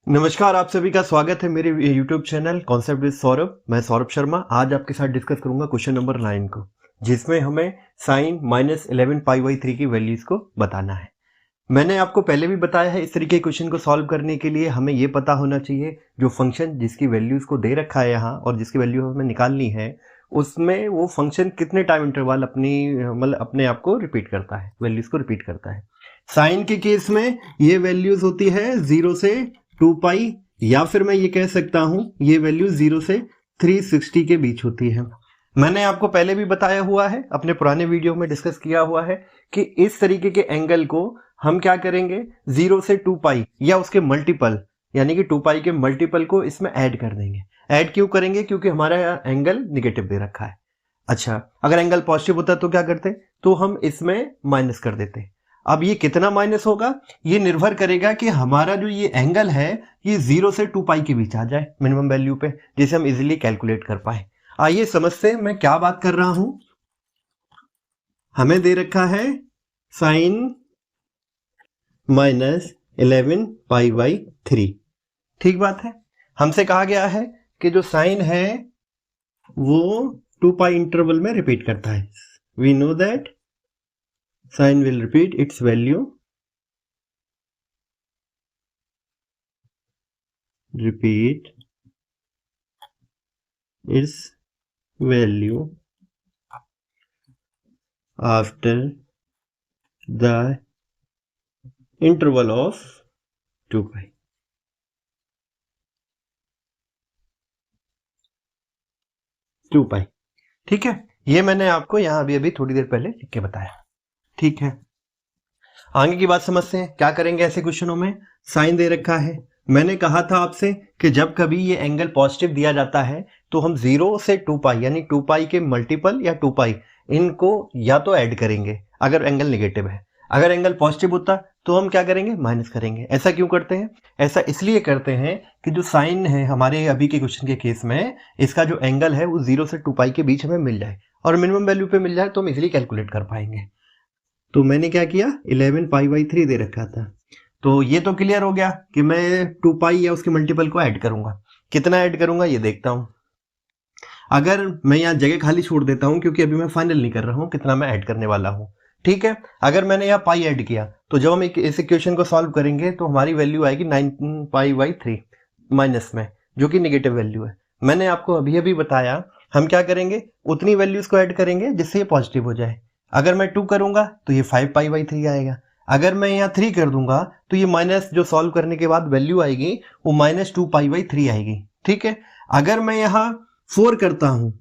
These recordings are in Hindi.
नमस्कार, आप सभी का स्वागत है मेरे YouTube channel concept with Saurabh. मैं सौरभ शर्मा आज आपके साथ डिस्कस करूंगा क्वेश्चन नंबर 9 को, जिसमें हमें साइन -11π/3 की वैल्यूज को बताना है। मैंने आपको पहले भी बताया है, इस तरीके के क्वेश्चन को सॉल्व करने के लिए हमें ये पता होना चाहिए जो फंक्शन जिसकी वैल्यूज को दे रखा है यहाँ और जिसकी वैल्यू हमें निकालनी है, उसमें वो फंक्शन कितने टाइम इंटरवल अपने आप को रिपीट करता है, वैल्यूज को रिपीट करता है। साइन के केस में ये वैल्यूज होती है 0 से 2π, या फिर मैं ये कह सकता हूं ये वैल्यू 0 से 360 के बीच होती है। मैंने आपको पहले भी बताया हुआ है, अपने पुराने वीडियो में डिस्कस किया हुआ है कि इस तरीके के एंगल को हम क्या करेंगे, 0 से 2π या उसके मल्टीपल, यानी कि 2π के मल्टीपल को इसमें ऐड कर देंगे। ऐड क्यों करेंगे? क्योंकि हमारा एंगल निगेटिव दे रखा है। अच्छा, अगर एंगल पॉजिटिव होता तो क्या करते? तो हम इसमें माइनस कर देते। अब ये कितना माइनस होगा, ये निर्भर करेगा कि हमारा जो ये एंगल है ये 0 से 2π के बीच आ जाए मिनिमम वैल्यू पे, जिसे हम इजीली कैलकुलेट कर पाए। आइए समझते हैं मैं क्या बात कर रहा हूं। हमें दे रखा है साइन -11π/3, ठीक बात है। हमसे कहा गया है कि जो साइन है वो 2π इंटरवल में रिपीट करता है। We know that sine will repeat its value after the interval of 2π। ठीक है, ये मैंने आपको यहां अभी थोड़ी देर पहले लिख के बताया। ठीक है, आगे की बात समझते हैं। क्या करेंगे ऐसे क्वेश्चनों में? साइन दे रखा है, मैंने कहा था आपसे कि जब कभी ये एंगल पॉजिटिव दिया जाता है तो हम 0 से 2π यानी 2π के मल्टीपल या 2π इनको या तो ऐड करेंगे अगर एंगल नेगेटिव है। अगर एंगल पॉजिटिव होता तो हम क्या करेंगे? माइनस करेंगे। ऐसा क्यों करते हैं? ऐसा इसलिए करते हैं कि जो साइन है हमारे अभी के क्वेश्चन के केस में, इसका जो एंगल है वो 0 से 2π के बीच हमें मिल जाए और मिनिमम वैल्यू पे मिल जाए तो हम इजिली कैलकुलेट कर पाएंगे। तो मैंने क्या किया, 11π/3 दे रखा था, तो ये तो क्लियर हो गया कि मैं 2π या उसके मल्टीपल को ऐड करूंगा। कितना ऐड करूंगा ये देखता हूं। अगर मैं यहाँ जगह खाली छोड़ देता हूं क्योंकि अभी मैं फाइनल नहीं कर रहा हूं कितना मैं ऐड करने वाला हूं। ठीक है, अगर मैंने यहाँ पाई ऐड किया तो जब हम इस इक्वेशन को सॉल्व करेंगे तो हमारी वैल्यू आएगी 9π/3 माइनस में, जो कि निगेटिव वैल्यू है। मैंने आपको अभी बताया हम क्या करेंगे, उतनी वैल्यूज को ऐड करेंगे जिससे ये पॉजिटिव हो जाए। अगर मैं 2 करूंगा तो ये 5π/3 आएगा। अगर मैं यहाँ 3 कर दूंगा तो ये माइनस जो सॉल्व करने के बाद वैल्यू आएगी वो -2π/3 आएगी। ठीक है, अगर मैं यहाँ 4 करता हूं,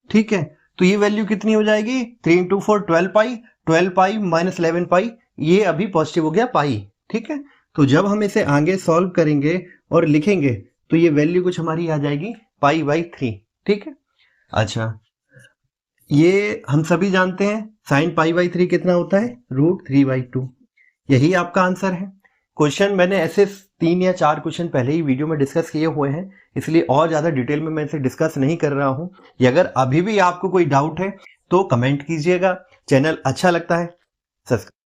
ठीक है, तो ये वैल्यू कितनी हो जाएगी? 3 × 4 12π, 12π -11π, ये अभी पॉजिटिव हो गया पाई। ठीक है, तो जब हम इसे आगे सॉल्व करेंगे और लिखेंगे तो ये वैल्यू कुछ हमारी आ जाएगी π/3। ठीक है, अच्छा, ये हम सभी जानते हैं साइन π/3 कितना होता है? √3/2। यही आपका आंसर है। क्वेश्चन मैंने ऐसे 3 या 4 क्वेश्चन पहले ही वीडियो में डिस्कस किए हुए हैं, इसलिए और ज़्यादा डिटेल में मैं इसे डिस्कस नहीं कर रहा हूं। या अगर अभी भी आपको कोई डाउट है तो कमेंट कीजिएगा। चैनल अच्छा लगता है सब्सक्राइब